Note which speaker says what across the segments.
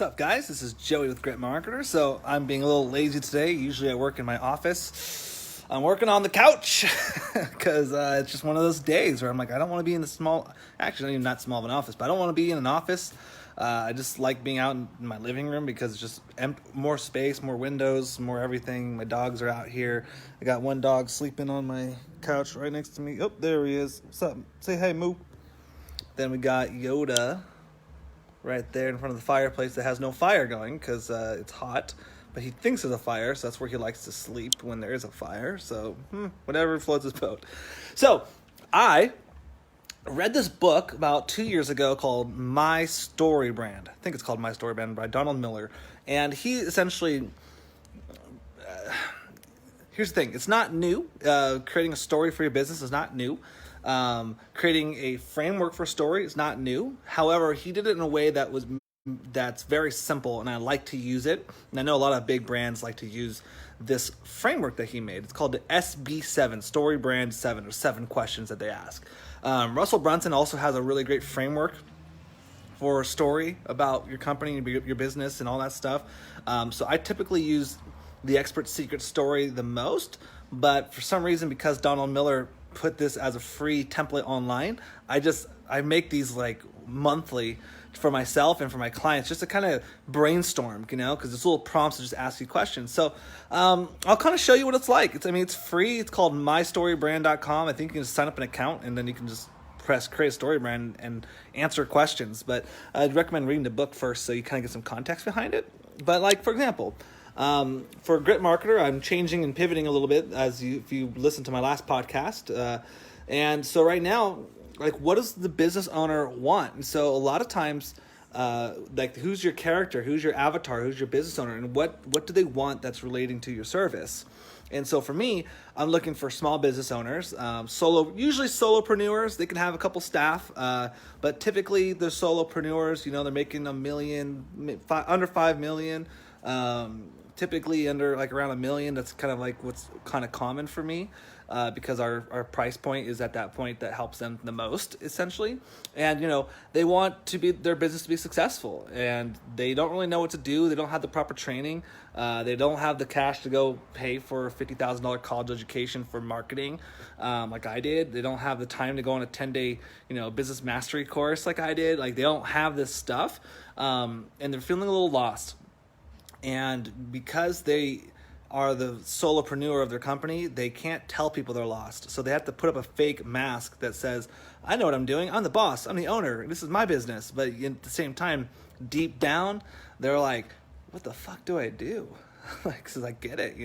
Speaker 1: What's up, guys? This is Joey with Grit Marketer. So I'm being a little lazy today. Usually I work in my office. I'm working on the couch because it's just one of those days where I'm like, I don't want to be in the actually not small of an office, but I don't want to be in an office. I just like being out in my living room because it's just more space, more windows, more everything. My dogs are out here. I got one dog sleeping on my couch right next to me. Oh, there he is. What's up? Say hey, Moo. Then we got Yoda right there in front of the fireplace that has no fire going because it's hot, but he thinks there's a fire, so that's where he likes to sleep when there is a fire. So whatever floats his boat. So I read this book about 2 years ago called My Story Brand. I think it's called My Story Brand by Donald Miller, and he essentially here's the thing: it's not new. Creating a story for your business is not new. Creating a framework for story is not new. However, he did it in a way that's very simple, and I like to use it. And I know a lot of big brands like to use this framework that he made. It's called the SB7, Story Brand 7, or 7 questions that they ask. Russell Brunson also has a really great framework for a story about your company, your business, and all that stuff. So I typically use the Expert Secret Story the most, but for some reason, because Donald Miller put this as a free template online, I make these like monthly for myself and for my clients just to kind of brainstorm, because it's little prompts to just ask you questions. So I'll kind of show you what it's like. It's free. It's called mystorybrand.com. I think you can just sign up an account and then you can just press create a story brand and answer questions. But I'd recommend reading the book first so you kind of get some context behind it. But like, for example, for Grit Marketer, I'm changing and pivoting a little bit if you listen to my last podcast. And so right now, like, what does the business owner want? And so a lot of times, like, who's your character, who's your avatar, who's your business owner, and what do they want that's relating to your service? And so for me, I'm looking for small business owners, usually solopreneurs. They can have a couple staff, but typically they're solopreneurs. They're making $1 million, under $5 million. Typically under like around $1 million. That's kind of like what's kind of common for me, because our price point is at that point that helps them the most, essentially. And they want their business to be successful, and they don't really know what to do. They don't have the proper training. They don't have the cash to go pay for a $50,000 college education for marketing, like I did. They don't have the time to go on a 10-day business mastery course like I did. Like, they don't have this stuff, and they're feeling a little lost. And because they are the solopreneur of their company, they can't tell people they're lost. So they have to put up a fake mask that says, I know what I'm doing. I'm the boss. I'm the owner. This is my business. But at the same time, deep down, they're like, what the fuck do I do? Like, because I get it,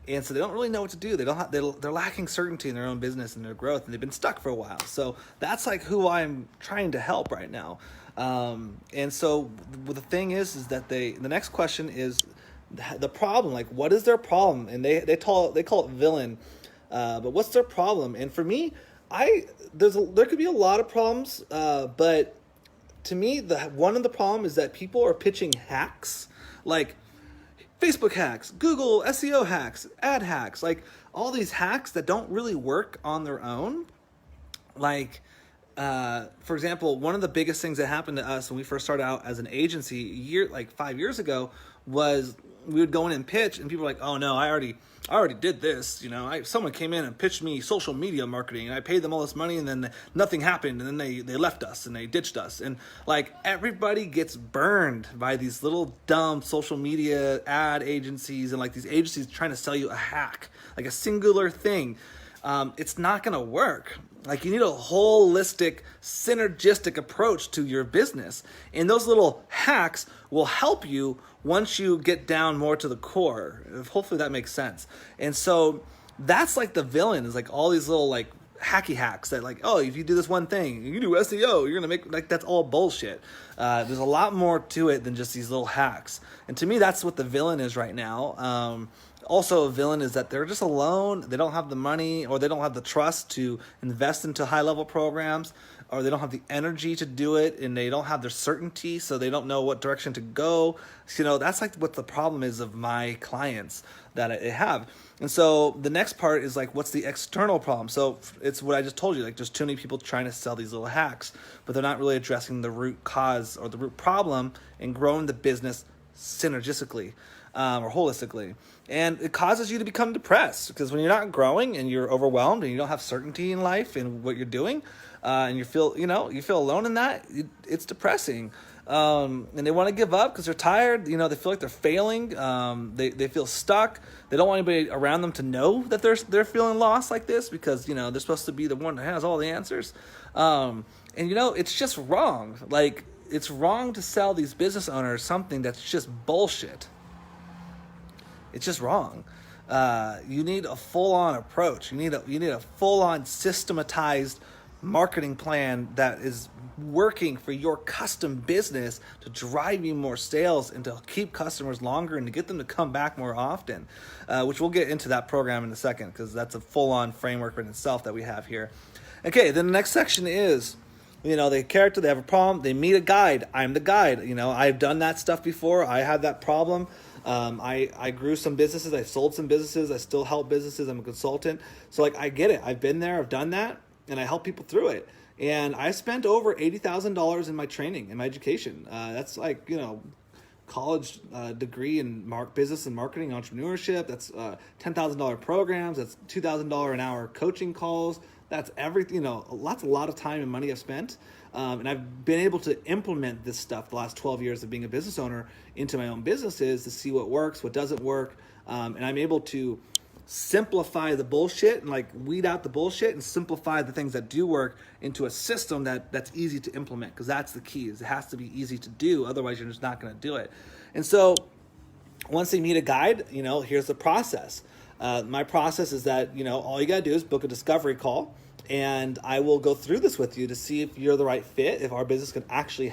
Speaker 1: and so they don't really know what to do. They're lacking certainty in their own business and their growth, and they've been stuck for a while. So that's like who I'm trying to help right now. And so the thing is that the next question is the problem. Like, what is their problem? And they call it villain. But what's their problem? And for me, there could be a lot of problems. But to me, one of the problem is that people are pitching hacks, like Facebook hacks, Google SEO hacks, ad hacks, like all these hacks that don't really work on their own. Like, for example, one of the biggest things that happened to us when we first started out as an agency 5 years ago was we would go in and pitch, and people were like, oh no, I already did this. Someone came in and pitched me social media marketing, and I paid them all this money, and then nothing happened, and then they left us and they ditched us. And like, everybody gets burned by these little dumb social media ad agencies, and like these agencies trying to sell you a hack, like a singular thing. It's not going to work. Like, you need a holistic, synergistic approach to your business. And those little hacks will help you once you get down more to the core. Hopefully that makes sense. And so that's like the villain, is like all these little like hacky hacks that like, oh, if you do this one thing, you do SEO, you're going to make, like, that's all bullshit. There's a lot more to it than just these little hacks. And to me, that's what the villain is right now. Also, a villain is that they're just alone. They don't have the money, or they don't have the trust to invest into high-level programs. or they don't have the energy to do it, and they don't have their certainty, so they don't know what direction to go. So, that's like what the problem is of my clients that I have. And so the next part is like, what's the external problem? So it's what I just told you, like there's too many people trying to sell these little hacks, but they're not really addressing the root cause or the root problem and growing the business synergistically or holistically. And it causes you to become depressed, because when you're not growing and you're overwhelmed and you don't have certainty in life and what you're doing, and you feel alone in that, it's depressing. And they want to give up because they're tired. They feel like they're failing. They feel stuck. They don't want anybody around them to know that they're feeling lost like this, because they're supposed to be the one that has all the answers. And it's just wrong. Like, it's wrong to sell these business owners something that's just bullshit. It's just wrong. You need a full-on approach. You need a full-on systematized marketing plan that is working for your custom business to drive you more sales and to keep customers longer and to get them to come back more often, which we'll get into that program in a second, because that's a full-on framework in itself that we have here. Okay, then the next section is, the character, they have a problem, they meet a guide. I'm the guide. I've done that stuff before. I had that problem. I grew some businesses. I sold some businesses. I still help businesses. I'm a consultant. So I get it. I've been there. I've done that. And I help people through it. And I spent over $80,000 in my training and my education. That's college degree in business and marketing, entrepreneurship. That's $10,000 programs. That's $2,000 an hour coaching calls. That's everything. A lot of time and money I've spent. And I've been able to implement this stuff the last 12 years of being a business owner into my own businesses to see what works, what doesn't work. And I'm able to simplify the bullshit and weed out the bullshit and simplify the things that do work into a system that's easy to implement, because that's the key. Is it has to be easy to do, otherwise you're just not going to do it. And so once they meet a guide, here's the process. My process is that all you got to do is book a discovery call, and I will go through this with you to see if you're the right fit, if our business can actually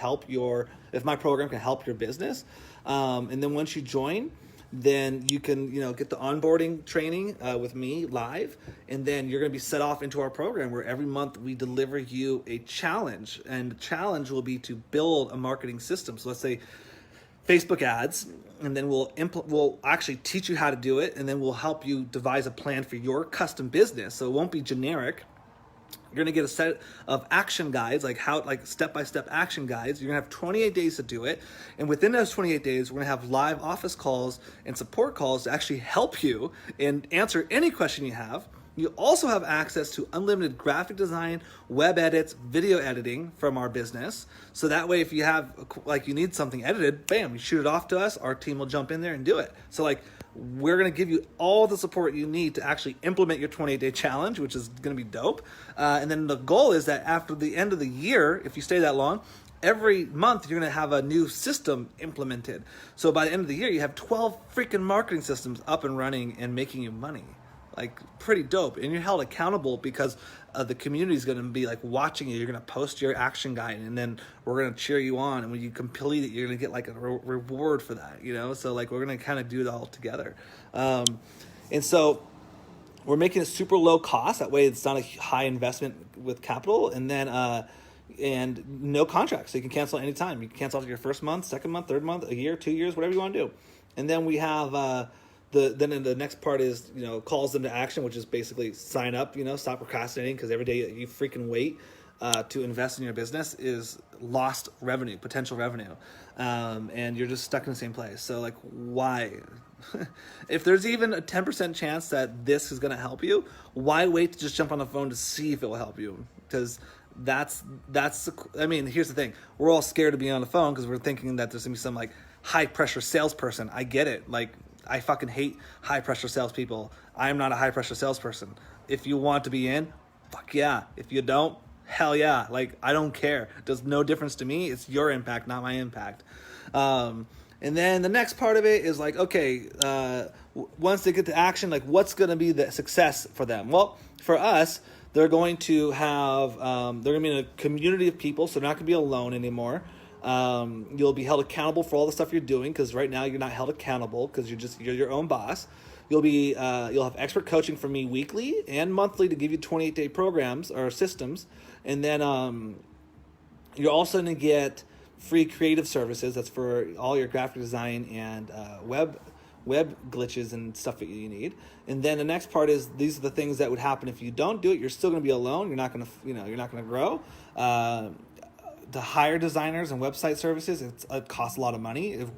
Speaker 1: if my program can help your business. And then once you join, then you can, get the onboarding training with me live, and then you're going to be set off into our program where every month we deliver you a challenge, and the challenge will be to build a marketing system. So let's say Facebook ads, and then we'll actually teach you how to do it, and then we'll help you devise a plan for your custom business. So it won't be generic. You're going to get a set of action guides, like step-by-step action guides. You're going to have 28 days to do it. And within those 28 days, we're going to have live office calls and support calls to actually help you and answer any question you have. You also have access to unlimited graphic design, web edits, video editing from our business. So that way, if you have, you need something edited, bam, you shoot it off to us. Our team will jump in there and do it. So we're going to give you all the support you need to actually implement your 28-day challenge, which is going to be dope. And then the goal is that after the end of the year, if you stay that long, every month you're going to have a new system implemented. So by the end of the year, you have 12 freaking marketing systems up and running and making you money. Pretty dope. And you're held accountable because the community is going to be watching you. You're going to post your action guide, and then we're going to cheer you on. And when you complete it, you're going to get a reward for that, So we're going to kind of do it all together. And so we're making it super low cost. That way it's not a high investment with capital. And then, and no contract. So you can cancel anytime. You can cancel after your first month, second month, third month, a year, 2 years, whatever you want to do. And then we have, then the next part is, calls them to action, which is basically sign up, stop procrastinating, because every day you freaking wait to invest in your business is lost revenue, potential revenue. And you're just stuck in the same place. So why? If there's even a 10% chance that this is going to help you, why wait to just jump on the phone to see if it will help you? Because here's the thing. We're all scared to be on the phone because we're thinking that there's going to be some high pressure salesperson. I get it. I fucking hate high pressure salespeople. I am not a high pressure salesperson. If you want to be in, fuck yeah. If you don't, hell yeah. I don't care. It does no difference to me. It's your impact, not my impact. And then the next part of it is once they get to action, what's going to be the success for them? Well, for us, they're going to have, they're going to be in a community of people, so they're not going to be alone anymore. You'll be held accountable for all the stuff you're doing, because right now you're not held accountable because you're your own boss. You'll have expert coaching from me weekly and monthly to give you 28-day programs or systems, And then you're also going to get free creative services. That's for all your graphic design and web glitches and stuff that you need. And then the next part is, these are the things that would happen if you don't do it. You're still going to be alone. You're not going to, you're not going to grow. To hire designers and website services, it costs a lot of money. If,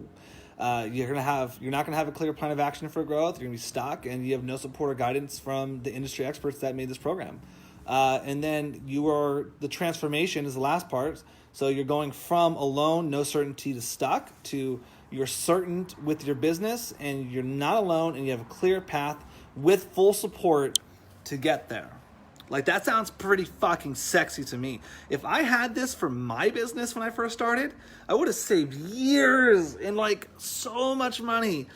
Speaker 1: you're not going to have a clear plan of action for growth. You're going to be stuck, and you have no support or guidance from the industry experts that made this program. And then the transformation is the last part. So you're going from alone, no certainty, to stuck, to you're certain with your business, and you're not alone, and you have a clear path with full support to get there. Like, that sounds pretty fucking sexy to me. If I had this for my business when I first started, I would have saved years and like so much money,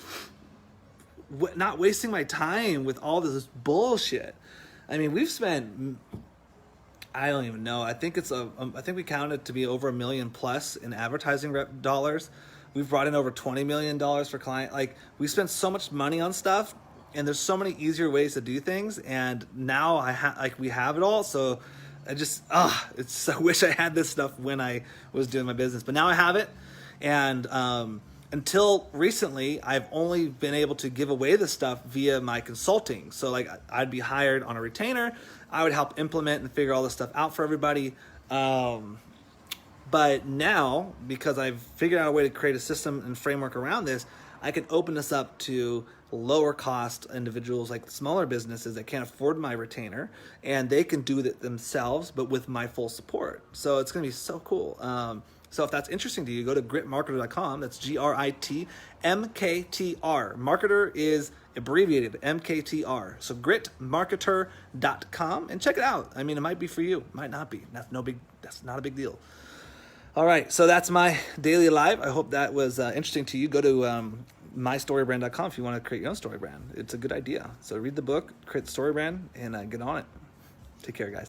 Speaker 1: not wasting my time with all this bullshit. I mean, we've spent, I don't even know. I think I think we counted to be over $1 million plus in advertising dollars. We've brought in over $20 million for client. Like, we spent so much money on stuff, and there's so many easier ways to do things. And now we have it all. So I just, I wish I had this stuff when I was doing my business, but now I have it. And, until recently, I've only been able to give away this stuff via my consulting. So like, I'd be hired on a retainer. I would help implement and figure all this stuff out for everybody. But now, because I've figured out a way to create a system and framework around this, I can open this up to lower cost individuals, like smaller businesses that can't afford my retainer, and they can do it themselves, but with my full support. So it's going to be so cool. So if that's interesting to you, go to gritmarketer.com. That's GRITMKTR. Marketer is abbreviated, MKTR. So gritmarketer.com, and check it out. I mean, it might be for you. It might not be. That's not a big deal. All right, so that's my daily live. I hope that was interesting to you. Go to mystorybrand.com if you want to create your own story brand. It's a good idea. So read the book, create the story brand, and get on it. Take care, guys.